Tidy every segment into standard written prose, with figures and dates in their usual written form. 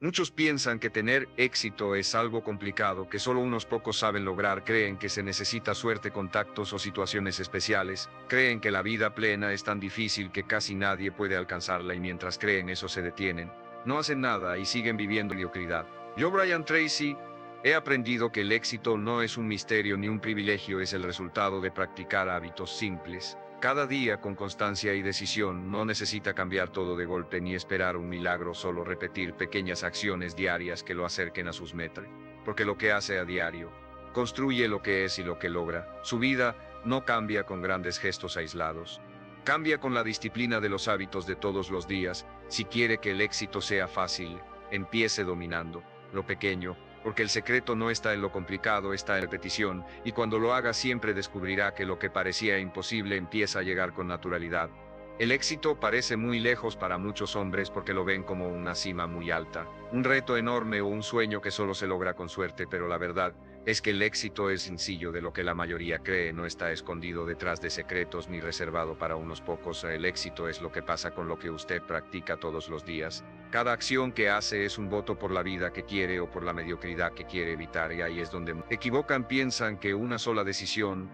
Muchos piensan que tener éxito es algo complicado, que solo unos pocos saben lograr, creen que se necesita suerte, contactos o situaciones especiales, creen que la vida plena es tan difícil que casi nadie puede alcanzarla y mientras creen eso se detienen, no hacen nada y siguen viviendo mediocridad. Yo, Brian Tracy, he aprendido que el éxito no es un misterio ni un privilegio, es el resultado de practicar hábitos simples. Cada día con constancia y decisión. No necesita cambiar todo de golpe ni esperar un milagro, solo repetir pequeñas acciones diarias que lo acerquen a sus metas. Porque lo que hace a diario construye lo que es y lo que logra. Su vida no cambia con grandes gestos aislados. Cambia con la disciplina de los hábitos de todos los días. Si quiere que el éxito sea fácil, empiece dominando lo pequeño, porque el secreto no está en lo complicado, está en la repetición, y cuando lo haga siempre descubrirá que lo que parecía imposible empieza a llegar con naturalidad. El éxito parece muy lejos para muchos hombres porque lo ven como una cima muy alta, un reto enorme o un sueño que solo se logra con suerte, pero la verdad es que el éxito es sencillo, de lo que la mayoría cree, no está escondido detrás de secretos ni reservado para unos pocos. El éxito es lo que pasa con lo que usted practica todos los días. Cada acción que hace es un voto por la vida que quiere o por la mediocridad que quiere evitar, y ahí es donde equivocan, piensan que una sola decisión,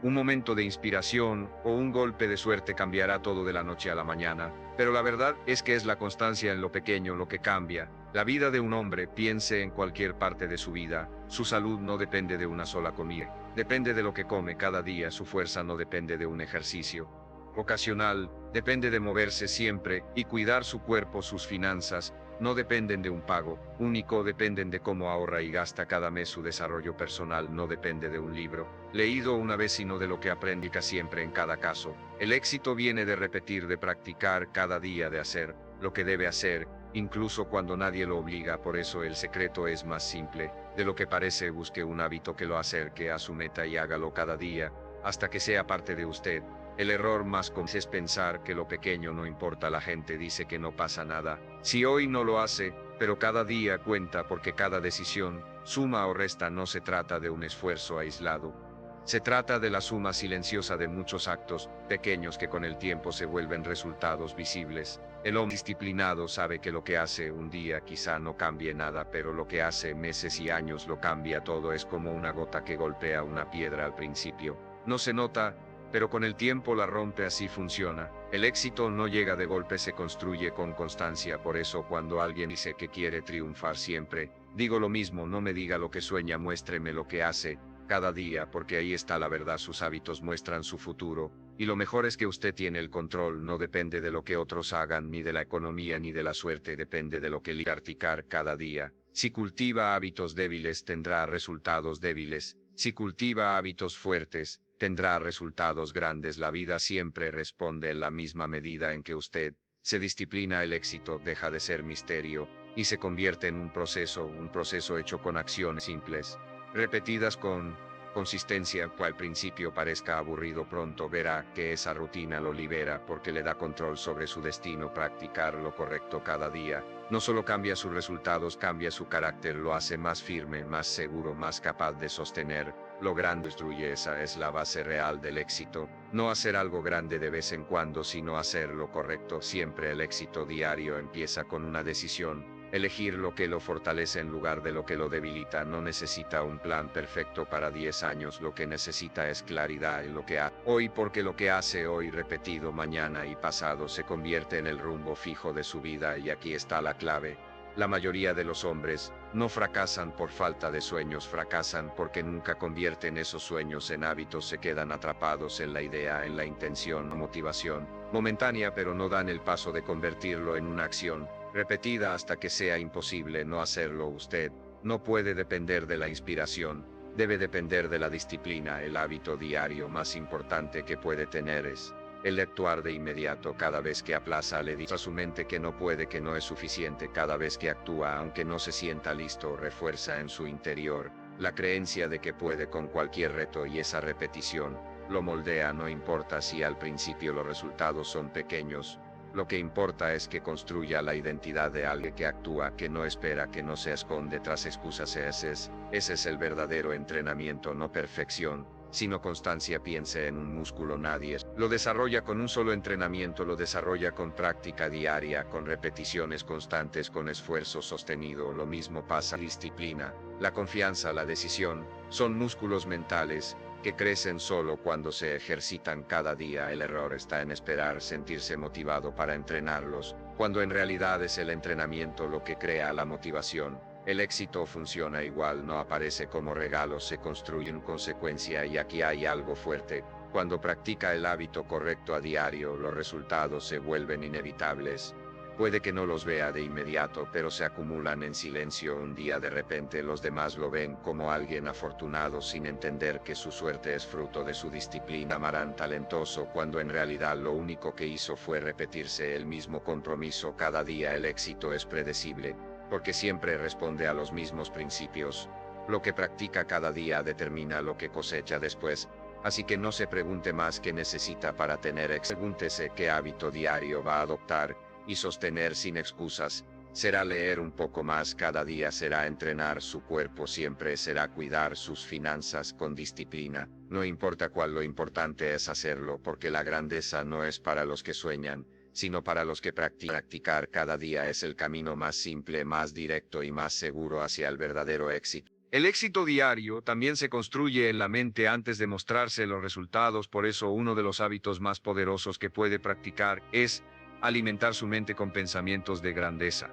un momento de inspiración o un golpe de suerte cambiará todo de la noche a la mañana, pero la verdad es que es la constancia en lo pequeño lo que cambia la vida de un hombre. Piense en cualquier parte de su vida, su salud no depende de una sola comida, depende de lo que come cada día. Su fuerza no depende de un ejercicio ocasional, depende de moverse siempre, y cuidar su cuerpo. Sus finanzas no dependen de un pago único, dependen de cómo ahorra y gasta cada mes. Su desarrollo personal no depende de un libro leído una vez, sino de lo que aprende siempre en cada caso. El éxito viene de repetir, de practicar cada día, de hacer lo que debe hacer, incluso cuando nadie lo obliga. Por eso el secreto es más simple de lo que parece. Busque un hábito que lo acerque a su meta y hágalo cada día, hasta que sea parte de usted. El error más común es pensar que lo pequeño no importa. La gente dice que no pasa nada si hoy no lo hace, pero cada día cuenta, porque cada decisión suma o resta. No se trata de un esfuerzo aislado, se trata de la suma silenciosa de muchos actos pequeños que con el tiempo se vuelven resultados visibles. El hombre disciplinado sabe que lo que hace un día quizá no cambie nada, pero lo que hace meses y años lo cambia todo. Es como una gota que golpea una piedra. Al principio no se nota, pero con el tiempo la rompe. Así funciona. El éxito no llega de golpe, se construye con constancia. Por eso cuando alguien dice que quiere triunfar siempre, digo lo mismo: no me diga lo que sueña, muéstreme lo que hace cada día, porque ahí está la verdad. Sus hábitos muestran su futuro, y lo mejor es que usted tiene el control. No depende de lo que otros hagan, ni de la economía, ni de la suerte, depende de lo que practicar cada día. Si cultiva hábitos débiles, tendrá resultados débiles. Si cultiva hábitos fuertes, tendrá resultados grandes. La vida siempre responde en la misma medida en que usted se disciplina. El éxito deja de ser misterio y se convierte en un proceso hecho con acciones simples, repetidas con consistencia. Al principio parezca aburrido, pronto verá que esa rutina lo libera, porque le da control sobre su destino. Practicar lo correcto cada día no solo cambia sus resultados, cambia su carácter, lo hace más firme, más seguro, más capaz de sostener lo grande. Destruye. Esa es la base real del éxito. No hacer algo grande de vez en cuando, sino hacer lo correcto siempre. El éxito diario empieza con una decisión: elegir lo que lo fortalece en lugar de lo que lo debilita. No necesita un plan perfecto para 10 años, lo que necesita es claridad en lo que hace hoy, porque lo que hace hoy repetido mañana y pasado se convierte en el rumbo fijo de su vida. Y aquí está la clave: la mayoría de los hombres no fracasan por falta de sueños, fracasan porque nunca convierten esos sueños en hábitos. Se quedan atrapados en la idea, en la intención, motivación momentánea, pero no dan el paso de convertirlo en una acción repetida hasta que sea imposible no hacerlo. Usted no puede depender de la inspiración, debe depender de la disciplina. El hábito diario más importante que puede tener es el actuar de inmediato. Cada vez que aplaza, le dice a su mente que no puede, que no es suficiente. Cada vez que actúa, aunque no se sienta listo, refuerza en su interior la creencia de que puede con cualquier reto, y esa repetición lo moldea. No importa si al principio los resultados son pequeños, lo que importa es que construya la identidad de alguien que actúa, que no espera, que no se esconde tras excusas. Ese es el verdadero entrenamiento, no perfección, sino constancia. Piense en un músculo, nadie lo desarrolla con un solo entrenamiento, lo desarrolla con práctica diaria, con repeticiones constantes, con esfuerzo sostenido. Lo mismo pasa con la disciplina, la confianza, la decisión, son músculos mentales que crecen solo cuando se ejercitan cada día. El error está en esperar sentirse motivado para entrenarlos, cuando en realidad es el entrenamiento lo que crea la motivación. El éxito funciona igual, no aparece como regalo, se construye en consecuencia, y aquí hay algo fuerte. Cuando practica el hábito correcto a diario, los resultados se vuelven inevitables. Puede que no los vea de inmediato, pero se acumulan en silencio. Un día de repente los demás lo ven como alguien afortunado sin entender que su suerte es fruto de su disciplina. Llamarán talentoso cuando en realidad lo único que hizo fue repetirse el mismo compromiso cada día. El éxito es predecible, porque siempre responde a los mismos principios. Lo que practica cada día determina lo que cosecha después. Así que no se pregunte más qué necesita para tener éxito. Pregúntese qué hábito diario va a adoptar y sostener sin excusas. Será leer un poco más cada día, será entrenar su cuerpo siempre, será cuidar sus finanzas con disciplina. No importa cuál, lo importante es hacerlo, porque la grandeza no es para los que sueñan, sino para los que practican. Practicar cada día es el camino más simple, más directo y más seguro hacia el verdadero éxito. El éxito diario también se construye en la mente antes de mostrarse los resultados. Por eso uno de los hábitos más poderosos que puede practicar es alimentar su mente con pensamientos de grandeza.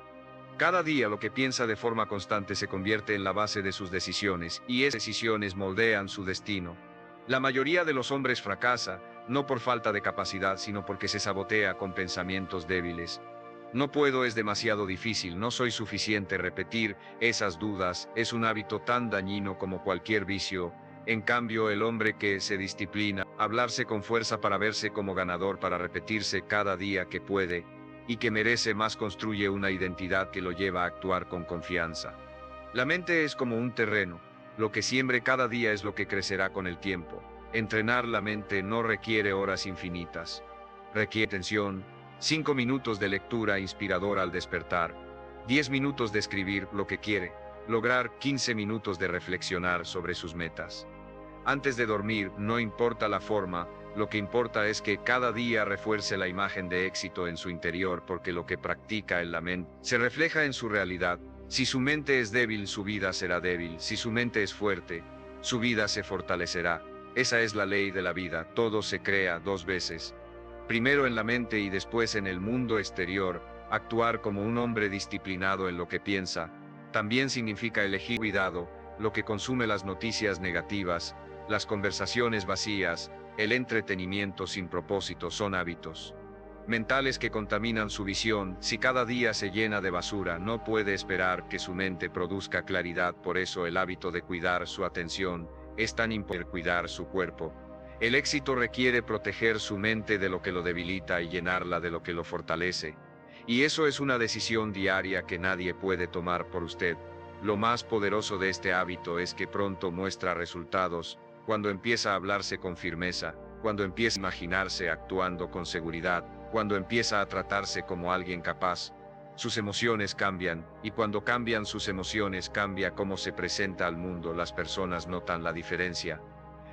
Cada día lo que piensa de forma constante se convierte en la base de sus decisiones, y esas decisiones moldean su destino. La mayoría de los hombres fracasa, no por falta de capacidad, sino porque se sabotea con pensamientos débiles. No puedo, es demasiado difícil, no soy suficiente. Repetir esas dudas es un hábito tan dañino como cualquier vicio. En cambio, el hombre que se disciplina, hablarse con fuerza para verse como ganador, para repetirse cada día que puede y que merece más, construye una identidad que lo lleva a actuar con confianza. La mente es como un terreno, lo que siembre cada día es lo que crecerá con el tiempo. Entrenar la mente no requiere horas infinitas, requiere atención, 5 minutos de lectura inspiradora al despertar, 10 minutos de escribir lo que quiere lograr, 15 minutos de reflexionar sobre sus metas. Antes de dormir, no importa la forma, lo que importa es que cada día refuerce la imagen de éxito en su interior, porque lo que practica en la mente se refleja en su realidad. Si su mente es débil, su vida será débil. Si su mente es fuerte, su vida se fortalecerá. Esa es la ley de la vida, todo se crea 2 veces. Primero en la mente y después en el mundo exterior. Actuar como un hombre disciplinado en lo que piensa también significa elegir cuidado, lo que consume, las noticias negativas, las conversaciones vacías, el entretenimiento sin propósito, son hábitos mentales que contaminan su visión. Si cada día se llena de basura, no puede esperar que su mente produzca claridad. Por eso el hábito de cuidar su atención es tan importante. Cuidar su cuerpo. El éxito requiere proteger su mente de lo que lo debilita y llenarla de lo que lo fortalece. Y eso es una decisión diaria que nadie puede tomar por usted. Lo más poderoso de este hábito es que pronto muestra resultados, cuando empieza a hablarse con firmeza, cuando empieza a imaginarse actuando con seguridad, cuando empieza a tratarse como alguien capaz. Sus emociones cambian, y cuando cambian sus emociones cambia cómo se presenta al mundo. Las personas notan la diferencia.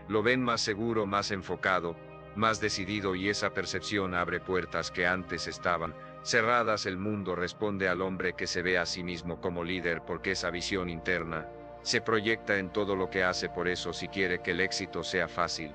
Lo ven más seguro, más enfocado, más decidido, y esa percepción abre puertas que antes estaban cerradas. El mundo responde al hombre que se ve a sí mismo como líder, porque esa visión interna se proyecta en todo lo que hace. Por eso, si quiere que el éxito sea fácil,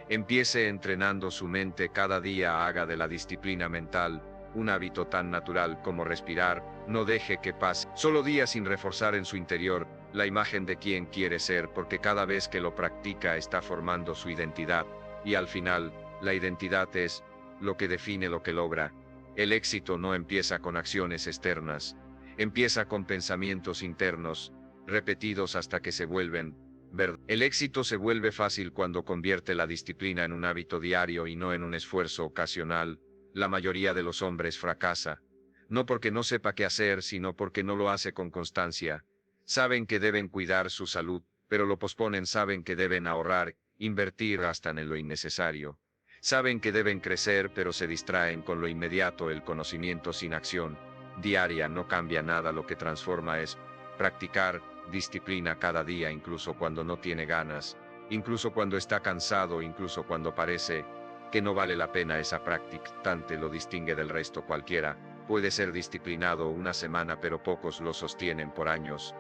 empiece entrenando su mente cada día. Haga de la disciplina mental un hábito tan natural como respirar. No deje que pase solo días sin reforzar en su interior la imagen de quien quiere ser, porque cada vez que lo practica está formando su identidad, y al final, la identidad es lo que define lo que logra. El éxito no empieza con acciones externas, empieza con pensamientos internos, repetidos hasta que se vuelven verdad. El éxito se vuelve fácil cuando convierte la disciplina en un hábito diario y no en un esfuerzo ocasional. La mayoría de los hombres fracasa, no porque no sepa qué hacer, sino porque no lo hace con constancia. Saben que deben cuidar su salud, pero lo posponen. Saben que deben ahorrar, invertir, gastan en lo innecesario. Saben que deben crecer, pero se distraen con lo inmediato. El conocimiento sin acción diaria no cambia nada. Lo que transforma es practicar disciplina cada día, incluso cuando no tiene ganas. incluso cuando está cansado, incluso cuando parece que no vale la pena esa práctica. Tanto lo distingue del resto. Cualquiera puede ser disciplinado una semana, pero pocos lo sostienen por años.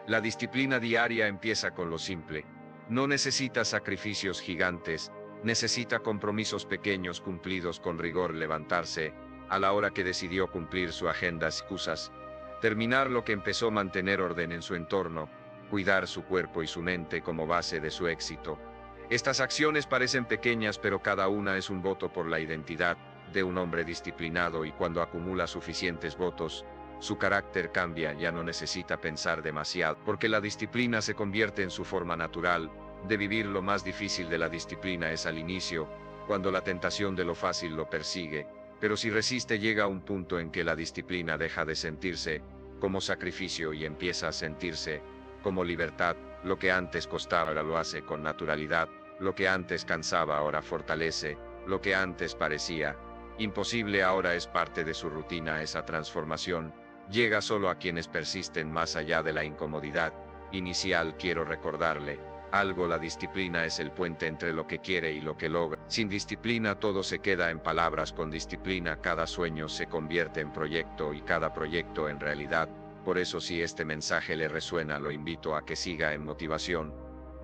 La disciplina diaria empieza con lo simple. No necesita sacrificios gigantes, necesita compromisos pequeños cumplidos con rigor. Levantarse a la hora que decidió, cumplir su agenda, excusas, terminar lo que empezó, mantener orden en su entorno, cuidar su cuerpo y su mente como base de su éxito. Estas acciones parecen pequeñas, pero cada una es un voto por la identidad de un hombre disciplinado, y cuando acumula suficientes votos, su carácter cambia. Ya no necesita pensar demasiado, porque la disciplina se convierte en su forma natural de vivir. Lo más difícil de la disciplina es al inicio, cuando la tentación de lo fácil lo persigue, pero si resiste llega a un punto en que la disciplina deja de sentirse como sacrificio y empieza a sentirse como libertad. Lo que antes costaba ahora lo hace con naturalidad, lo que antes cansaba ahora fortalece, lo que antes parecía imposible ahora es parte de su rutina. Esa transformación llega solo a quienes persisten más allá de la incomodidad inicial. Quiero recordarle algo: la disciplina es el puente entre lo que quiere y lo que logra. Sin disciplina todo se queda en palabras, con disciplina cada sueño se convierte en proyecto y cada proyecto en realidad. Por eso, si este mensaje le resuena, lo invito a que siga en Motivación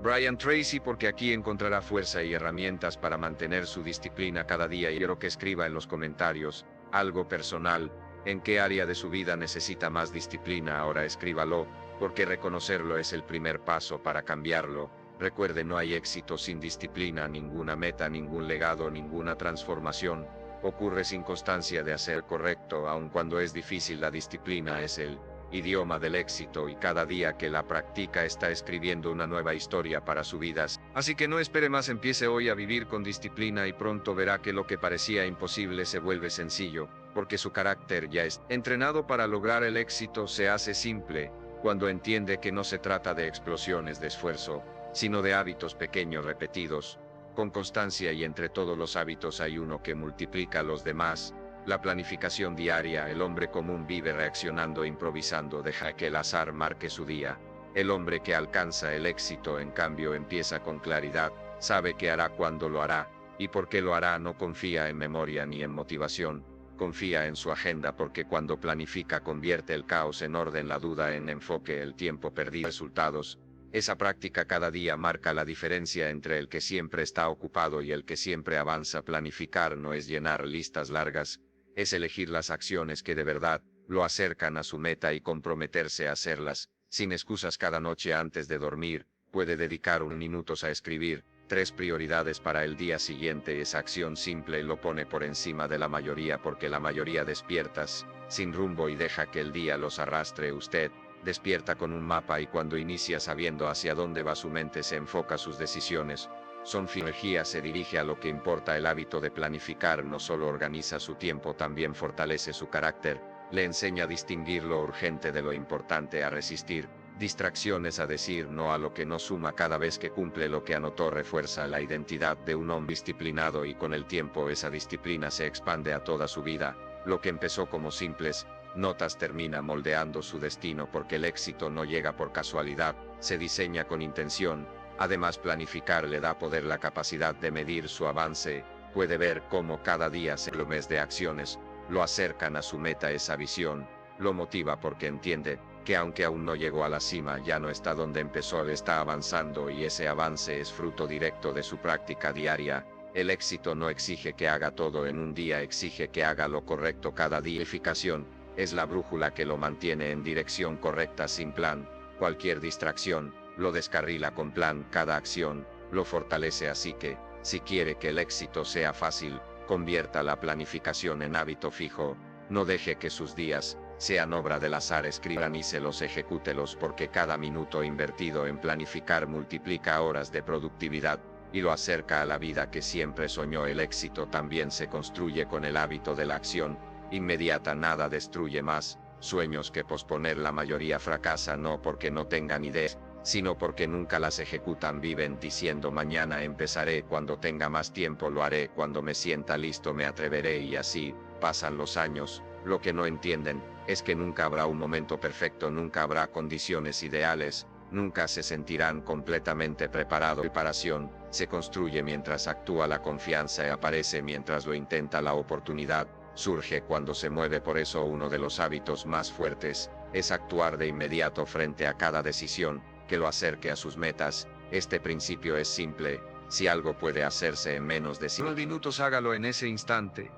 Brian Tracy, porque aquí encontrará fuerza y herramientas para mantener su disciplina cada día. Y quiero que escriba en los comentarios algo personal: ¿en qué área de su vida necesita más disciplina? Ahora escríbalo, porque reconocerlo es el primer paso para cambiarlo. Recuerde, no hay éxito sin disciplina, ninguna meta, ningún legado, ninguna transformación ocurre sin constancia de hacer correcto. Aun cuando es difícil, la disciplina es el idioma del éxito, y cada día que la practica está escribiendo una nueva historia para su vida. Así que no espere más, empiece hoy a vivir con disciplina y pronto verá que lo que parecía imposible se vuelve sencillo, porque su carácter ya es entrenado para lograr el éxito. Se hace simple cuando entiende que no se trata de explosiones de esfuerzo, sino de hábitos pequeños repetidos con constancia, y entre todos los hábitos hay uno que multiplica a los demás: la planificación diaria. El hombre común vive reaccionando e improvisando, deja que el azar marque su día. El hombre que alcanza el éxito, en cambio, empieza con claridad, sabe qué hará, cuándo lo hará y por qué lo hará. No confía en memoria ni en motivación, confía en su agenda, porque cuando planifica convierte el caos en orden, la duda en enfoque, el tiempo perdido en resultados. Esa práctica cada día marca la diferencia entre el que siempre está ocupado y el que siempre avanza. Planificar no es llenar listas largas, es elegir las acciones que de verdad lo acercan a su meta y comprometerse a hacerlas, sin excusas. Cada noche antes de dormir, puede dedicar unos minutos a escribir 3 prioridades para el día siguiente. Esa acción simple lo pone por encima de la mayoría, porque la mayoría despiertas sin rumbo y deja que el día los arrastre. Usted despierta con un mapa, y cuando inicia sabiendo hacia dónde va su mente, se enfoca sus decisiones. Su energía se dirige a lo que importa. El hábito de planificar no solo organiza su tiempo, también fortalece su carácter. Le enseña a distinguir lo urgente de lo importante, a resistir distracciones, a decir no a lo que no suma. Cada vez que cumple lo que anotó, refuerza la identidad de un hombre disciplinado, y con el tiempo esa disciplina se expande a toda su vida. Lo que empezó como simples notas termina moldeando su destino, porque el éxito no llega por casualidad, se diseña con intención. Además, planificar le da poder, la capacidad de medir su avance. Puede ver cómo cada día mes de acciones lo acercan a su meta. Esa visión lo motiva, porque entiende que aunque aún no llegó a la cima, ya no está donde empezó, le está avanzando, y ese avance es fruto directo de su práctica diaria. El éxito no exige que haga todo en un día, exige que haga lo correcto cada día. Es la brújula que lo mantiene en dirección correcta. Sin plan, cualquier distracción lo descarrila; con plan, cada acción lo fortalece. Así que, si quiere que el éxito sea fácil, convierta la planificación en hábito fijo. No deje que sus días sean obra del azar. Escriban y se los ejecútelos, porque cada minuto invertido en planificar multiplica horas de productividad y lo acerca a la vida que siempre soñó. El éxito también se construye con el hábito de la acción inmediata. Nada destruye más sueños que posponer. La mayoría fracasa no porque no tengan ideas, sino porque nunca las ejecutan. Viven diciendo mañana empezaré, cuando tenga más tiempo lo haré, cuando me sienta listo me atreveré, y así pasan los años. Lo que no entienden es que nunca habrá un momento perfecto, nunca habrá condiciones ideales. nunca se sentirán completamente preparados. La preparación se construye mientras actúa la confianza y aparece mientras lo intenta la oportunidad. Surge cuando se mueve. Por eso uno de los hábitos más fuertes es actuar de inmediato frente a cada decisión que lo acerque a sus metas. Este principio es simple: si algo puede hacerse en menos de 5 minutos, hágalo en ese instante.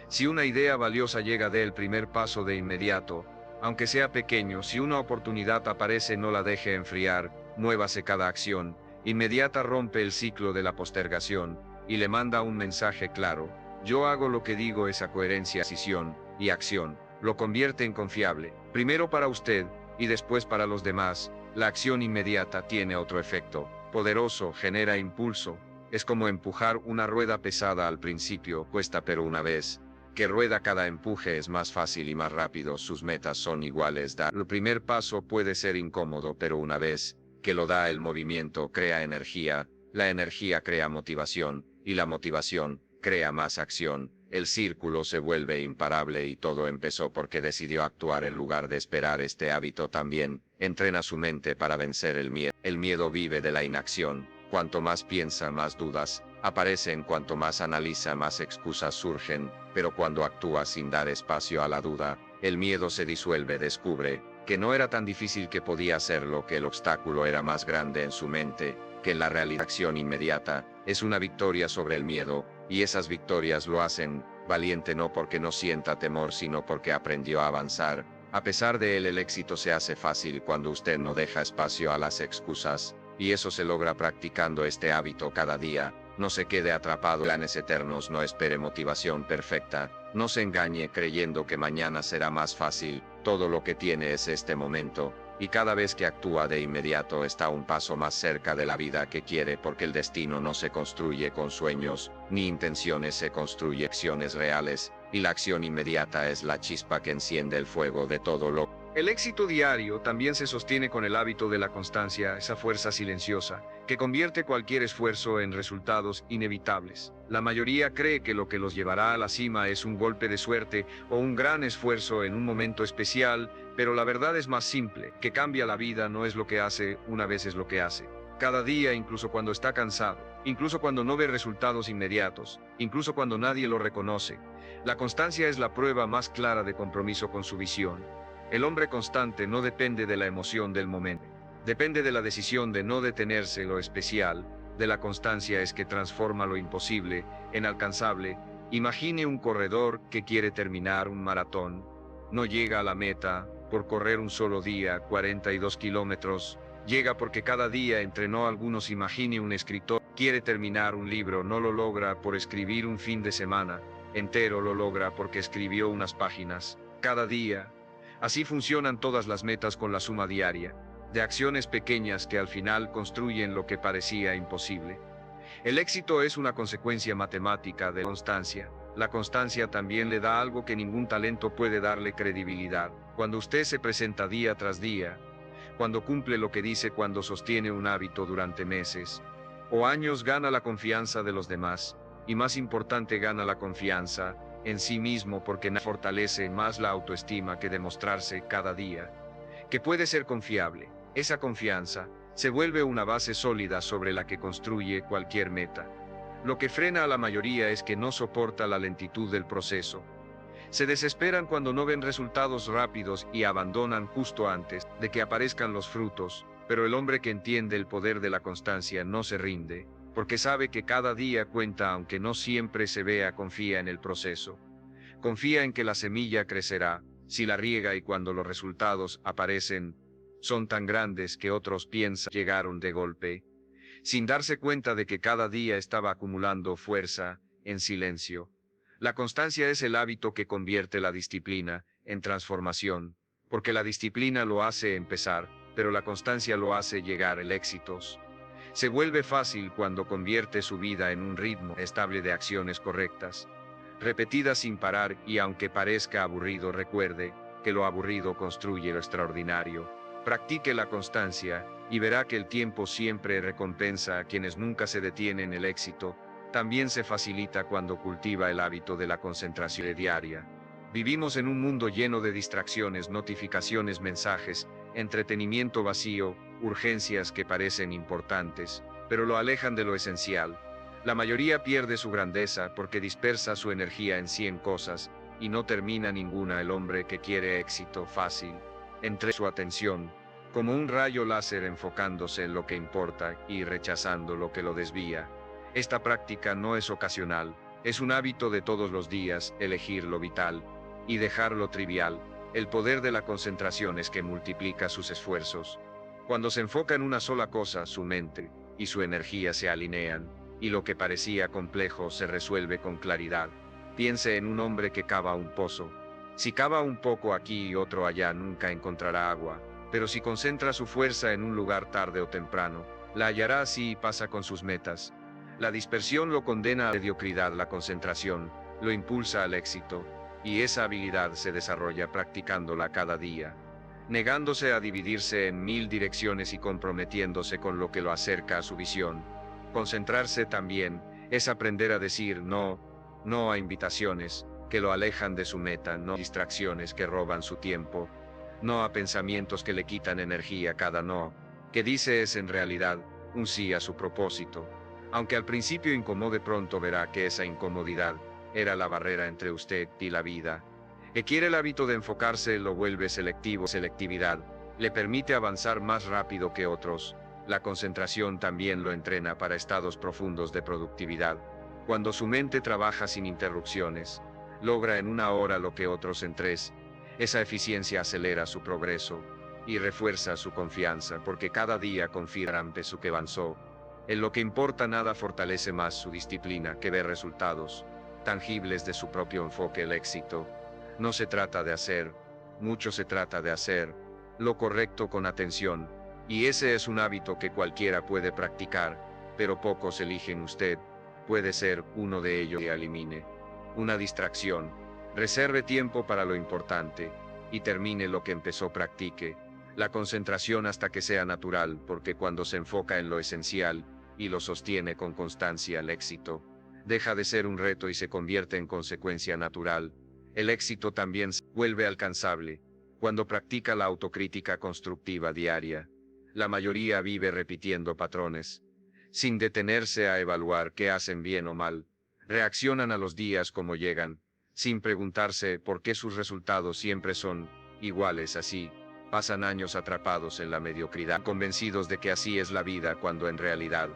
Si una idea valiosa llega, dé el primer paso de inmediato, aunque sea pequeño. Si una oportunidad aparece, no la deje enfriar, muévase. Cada acción inmediata rompe el ciclo de la postergación y le manda un mensaje claro: yo hago lo que digo. Esa coherencia, decisión y acción lo convierte en confiable, primero para usted y después para los demás. La acción inmediata tiene otro efecto poderoso: genera impulso. Es como empujar una rueda pesada. Al principio cuesta, pero una vez que rueda, cada empuje es más fácil y más rápido. Sus metas son iguales. Dar el primer paso puede ser incómodo, pero una vez que lo da, el movimiento crea energía, la energía crea motivación, y la motivación crea más acción. El círculo se vuelve imparable, y todo empezó porque decidió actuar en lugar de esperar. Este hábito también entrena su mente para vencer el miedo. El miedo vive de la inacción. Cuanto más piensa, más dudas aparecen. Cuanto más analiza, más excusas surgen. Pero cuando actúa sin dar espacio a la duda, el miedo se disuelve. Descubre que no era tan difícil, que podía hacerlo, que el obstáculo era más grande en su mente que en la realidad. Acción inmediata es una victoria sobre el miedo, y esas victorias lo hacen valiente, no porque no sienta temor, sino porque aprendió a avanzar. A pesar de él, el éxito se hace fácil cuando usted no deja espacio a las excusas, y eso se logra practicando este hábito cada día. No se quede atrapado en planes eternos, no espere motivación perfecta, no se engañe creyendo que mañana será más fácil. Todo lo que tiene es este momento, y cada vez que actúa de inmediato está un paso más cerca de la vida que quiere, porque el destino no se construye con sueños ni intenciones, se construye acciones reales, y la acción inmediata es la chispa que enciende el fuego de todo lo. El éxito diario también se sostiene con el hábito de la constancia, esa fuerza silenciosa que convierte cualquier esfuerzo en resultados inevitables. La mayoría cree que lo que los llevará a la cima es un golpe de suerte o un gran esfuerzo en un momento especial, pero la verdad es más simple: que cambia la vida no es lo que hace una vez, es lo que hace cada día, incluso cuando está cansado, incluso cuando no ve resultados inmediatos, incluso cuando nadie lo reconoce. La constancia es la prueba más clara de compromiso con su visión. El hombre constante no depende de la emoción del momento, depende de la decisión de no detenerse. Lo especial de la constancia es que transforma lo imposible en alcanzable. Imagine un corredor que quiere terminar un maratón. No llega a la meta por correr un solo día 42 kilómetros, llega porque cada día entrenó algunos. Imagine un escritor que quiere terminar un libro. No lo logra por escribir un fin de semana entero, lo logra porque escribió unas páginas cada día. Así funcionan todas las metas, con la suma diaria de acciones pequeñas que al final construyen lo que parecía imposible. El éxito es una consecuencia matemática de la constancia. La constancia también le da algo que ningún talento puede darle: credibilidad. Cuando usted se presenta día tras día, cuando cumple lo que dice, cuando sostiene un hábito durante meses o años, gana la confianza de los demás, y más importante, gana la confianza en sí mismo, porque nada fortalece más la autoestima que demostrarse cada día que puede ser confiable. Esa confianza se vuelve una base sólida sobre la que construye cualquier meta. Lo que frena a la mayoría es que no soporta la lentitud del proceso. Se desesperan cuando no ven resultados rápidos y abandonan justo antes de que aparezcan los frutos. Pero el hombre que entiende el poder de la constancia no se rinde, porque sabe que cada día cuenta, aunque no siempre se vea. Confía en el proceso. Confía en que la semilla crecerá si la riega, y cuando los resultados aparecen, son tan grandes que otros piensan llegaron de golpe, sin darse cuenta de que cada día estaba acumulando fuerza en silencio. La constancia es el hábito que convierte la disciplina en transformación, porque la disciplina lo hace empezar, pero la constancia lo hace llegar. El éxito se vuelve fácil cuando convierte su vida en un ritmo estable de acciones correctas, repetidas sin parar. Y aunque parezca aburrido, recuerde que lo aburrido construye lo extraordinario. Practique la constancia y verá que el tiempo siempre recompensa a quienes nunca se detienen. El éxito también se facilita cuando cultiva el hábito de la concentración diaria. Vivimos en un mundo lleno de distracciones, notificaciones, mensajes, entretenimiento vacío, urgencias que parecen importantes, pero lo alejan de lo esencial. La mayoría pierde su grandeza porque dispersa su energía en 100 cosas, y no termina ninguna. El hombre que quiere éxito fácil, entre su atención, como un rayo láser enfocándose en lo que importa y rechazando lo que lo desvía. Esta práctica no es ocasional, es un hábito de todos los días, elegir lo vital y dejar lo trivial. El poder de la concentración es que multiplica sus esfuerzos. Cuando se enfoca en una sola cosa, su mente y su energía se alinean, y lo que parecía complejo se resuelve con claridad. Piense en un hombre que cava un pozo. Si cava un poco aquí y otro allá, nunca encontrará agua, pero si concentra su fuerza en un lugar, tarde o temprano, la hallará. Así pasa con sus metas. La dispersión lo condena a la mediocridad, la concentración lo impulsa al éxito, y esa habilidad se desarrolla practicándola cada día, negándose a dividirse en 1000 direcciones y comprometiéndose con lo que lo acerca a su visión. Concentrarse también es aprender a decir no a invitaciones que lo alejan de su meta, no a distracciones que roban su tiempo, no a pensamientos que le quitan energía. Cada no que dice es en realidad un sí a su propósito. Aunque al principio incomode, pronto verá que esa incomodidad era la barrera entre usted y la vida. Que quiere el hábito de enfocarse lo vuelve selectivo. Selectividad le permite avanzar más rápido que otros. La concentración también lo entrena para estados profundos de productividad. Cuando su mente trabaja sin interrupciones, logra en 1 hora lo que otros en 3. Esa eficiencia acelera su progreso y refuerza su confianza, porque cada día confirma su que avanzó. En lo que importa, nada fortalece más su disciplina que ver resultados tangibles de su propio enfoque. El éxito no se trata de hacer mucho, se trata de hacer lo correcto con atención, y ese es un hábito que cualquiera puede practicar, pero pocos eligen. Usted puede ser uno de ellos. Que elimine una distracción, reserve tiempo para lo importante y termine lo que empezó. Practique la concentración hasta que sea natural, porque cuando se enfoca en lo esencial y lo sostiene con constancia, el éxito deja de ser un reto y se convierte en consecuencia natural. El éxito también se vuelve alcanzable cuando practica la autocrítica constructiva diaria. La mayoría vive repitiendo patrones, sin detenerse a evaluar qué hacen bien o mal. Reaccionan a los días como llegan, sin preguntarse por qué sus resultados siempre son iguales. Así pasan años atrapados en la mediocridad, convencidos de que así es la vida, cuando en realidad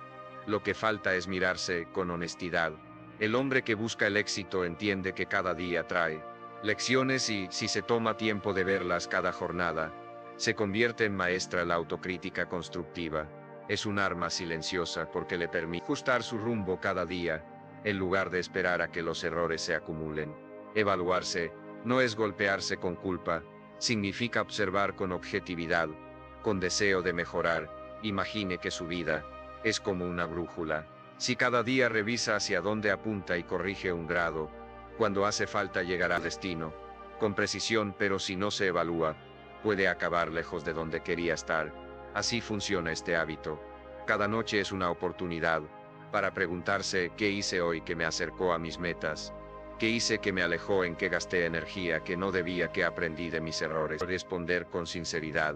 lo que falta es mirarse con honestidad. El hombre que busca el éxito entiende que cada día trae lecciones, y si se toma tiempo de verlas cada jornada, se convierte en maestra. La autocrítica constructiva es un arma silenciosa porque le permite ajustar su rumbo cada día, en lugar de esperar a que los errores se acumulen. Evaluarse no es golpearse con culpa, significa observar con objetividad, con deseo de mejorar. Imagine que su vida es como una brújula. Si cada día revisa hacia dónde apunta y corrige 1 grado, cuando hace falta llegará al destino con precisión, pero si no se evalúa, puede acabar lejos de donde quería estar. Así funciona este hábito. Cada noche es una oportunidad para preguntarse: ¿qué hice hoy que me acercó a mis metas? ¿Qué hice que me alejó? ¿En qué gasté energía que no debía? ¿Qué aprendí de mis errores? Responder con sinceridad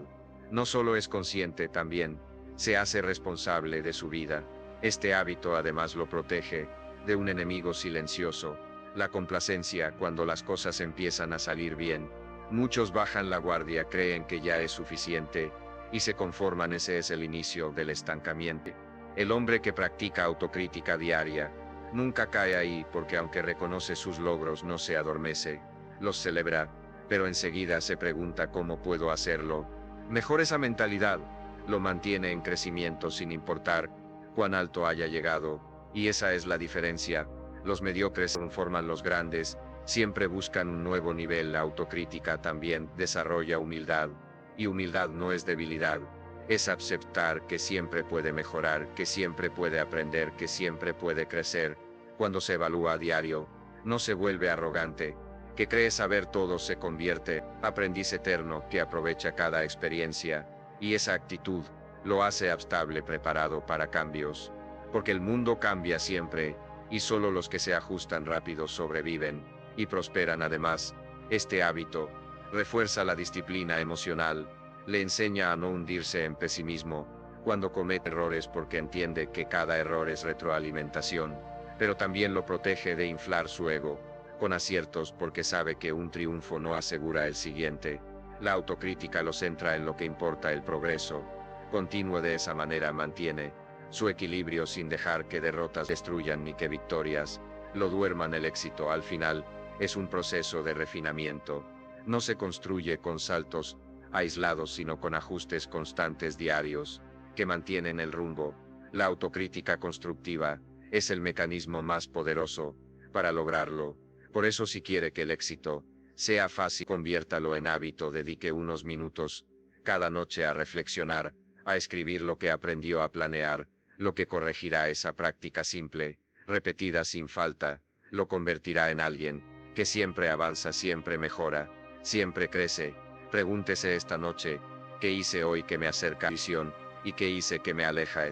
no solo es consciente, también se hace responsable de su vida. Este hábito además lo protege de un enemigo silencioso, la complacencia. Cuando las cosas empiezan a salir bien, muchos bajan la guardia, creen que ya es suficiente y se conforman. Ese es el inicio del estancamiento. El hombre que practica autocrítica diaria nunca cae ahí, porque aunque reconoce sus logros, no se adormece, los celebra, pero enseguida se pregunta: ¿cómo puedo hacerlo mejor? Esa mentalidad lo mantiene en crecimiento sin importar cuán alto haya llegado, y esa es la diferencia. Los mediocres se conforman, los grandes siempre buscan un nuevo nivel. La autocrítica también desarrolla humildad, y humildad no es debilidad, es aceptar que siempre puede mejorar, que siempre puede aprender, que siempre puede crecer. Cuando se evalúa a diario, no se vuelve arrogante, que cree saber todo, se convierte en aprendiz eterno que aprovecha cada experiencia, y esa actitud lo hace estable, preparado para cambios, porque el mundo cambia siempre, y solo los que se ajustan rápido sobreviven y prosperan. Además, este hábito refuerza la disciplina emocional. Le enseña a no hundirse en pesimismo cuando comete errores porque entiende que cada error es retroalimentación, pero también lo protege de inflar su ego con aciertos porque sabe que un triunfo no asegura el siguiente. La autocrítica lo centra en lo que importa, el progreso continuo. De esa manera mantiene su equilibrio sin dejar que derrotas destruyan ni que victorias lo duerman. El éxito al final es un proceso de refinamiento. No se construye con saltos aislados sino con ajustes constantes diarios que mantienen el rumbo. La autocrítica constructiva es el mecanismo más poderoso para lograrlo. Por eso, si quiere que el éxito sea fácil, conviértalo en hábito. Dedique unos minutos cada noche a reflexionar, a escribir lo que aprendió, a planear lo que corregirá. Esa práctica simple, repetida sin falta, lo convertirá en alguien que siempre avanza, siempre mejora, siempre crece. Pregúntese esta noche: ¿qué hice hoy que me acerca a la visión? ¿Y qué hice que me aleja?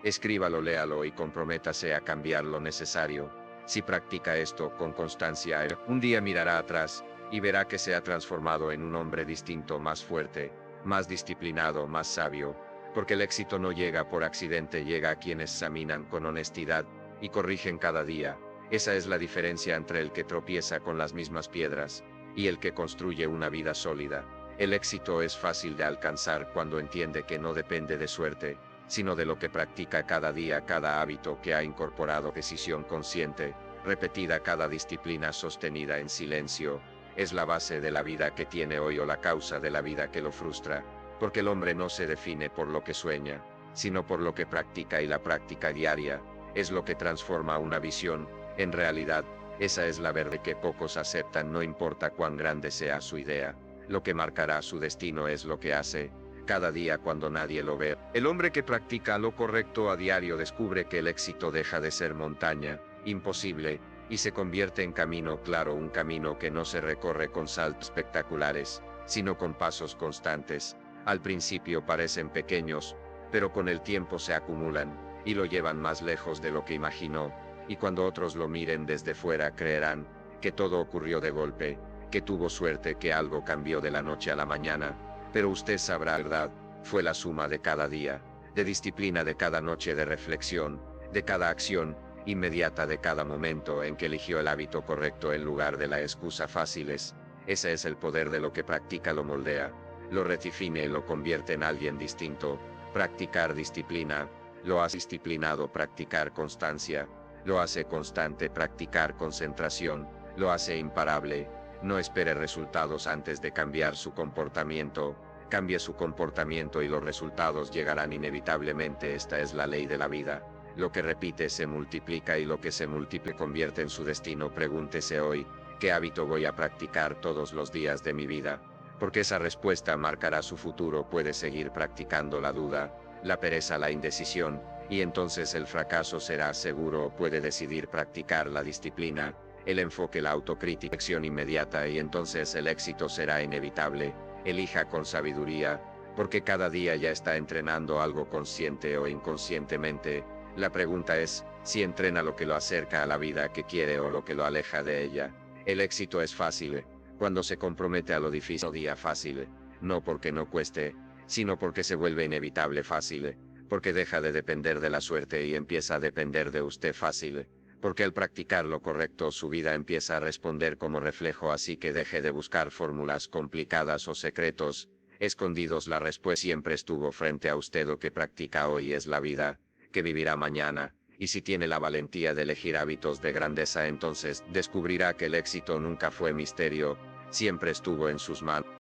Escríbalo, léalo y comprométase a cambiar lo necesario. Si practica esto con constancia, un día mirará atrás y verá que se ha transformado en un hombre distinto, más fuerte, más disciplinado, más sabio. Porque el éxito no llega por accidente, llega a quienes examinan con honestidad y corrigen cada día. Esa es la diferencia entre el que tropieza con las mismas piedras y el que construye una vida sólida. El éxito es fácil de alcanzar cuando entiende que no depende de suerte, sino de lo que practica cada día, cada hábito que ha incorporado, decisión consciente, repetida, cada disciplina sostenida en silencio. Es la base de la vida que tiene hoy o la causa de la vida que lo frustra. Porque el hombre no se define por lo que sueña, sino por lo que practica, y la práctica diaria es lo que transforma una visión en realidad. Esa es la verdad que pocos aceptan. No importa cuán grande sea su idea, lo que marcará su destino es lo que hace cada día cuando nadie lo ve. El hombre que practica lo correcto a diario descubre que el éxito deja de ser montaña imposible y se convierte en camino claro, un camino que no se recorre con saltos espectaculares, sino con pasos constantes. Al principio parecen pequeños, pero con el tiempo se acumulan y lo llevan más lejos de lo que imaginó. Y cuando otros lo miren desde fuera, creerán que todo ocurrió de golpe, que tuvo suerte, que algo cambió de la noche a la mañana. Pero usted sabrá, la verdad fue la suma de cada día, de disciplina, de cada noche de reflexión, de cada acción inmediata, de cada momento en que eligió el hábito correcto en lugar de la excusa fáciles. Ese es el poder de lo que practica, lo moldea, lo redefine y lo convierte en alguien distinto. Practicar disciplina lo hace disciplinado, practicar constancia lo hace constante, practicar concentración lo hace imparable. No espere resultados antes de cambiar su comportamiento. Cambie su comportamiento y los resultados llegarán inevitablemente. Esta es la ley de la vida. Lo que repite se multiplica y lo que se multiplica convierte en su destino. Pregúntese hoy: ¿qué hábito voy a practicar todos los días de mi vida? Porque esa respuesta marcará su futuro. Puede seguir practicando la duda, la pereza, la indecisión, y entonces el fracaso será seguro. Puede decidir practicar la disciplina, el enfoque, la autocrítica, acción inmediata, y entonces el éxito será inevitable. Elija con sabiduría, porque cada día ya está entrenando algo, consciente o inconscientemente. La pregunta es si entrena lo que lo acerca a la vida que quiere o lo que lo aleja de ella. El éxito es fácil cuando se compromete a lo difícil. Día fácil, no porque no cueste, sino porque se vuelve inevitable. Fácil, porque deja de depender de la suerte y empieza a depender de usted. Fácil, porque al practicar lo correcto su vida empieza a responder como reflejo. Así que deje de buscar fórmulas complicadas o secretos escondidos. La respuesta siempre estuvo frente a usted. Lo que practica hoy es la vida que vivirá mañana. Y si tiene la valentía de elegir hábitos de grandeza, entonces descubrirá que el éxito nunca fue misterio, siempre estuvo en sus manos.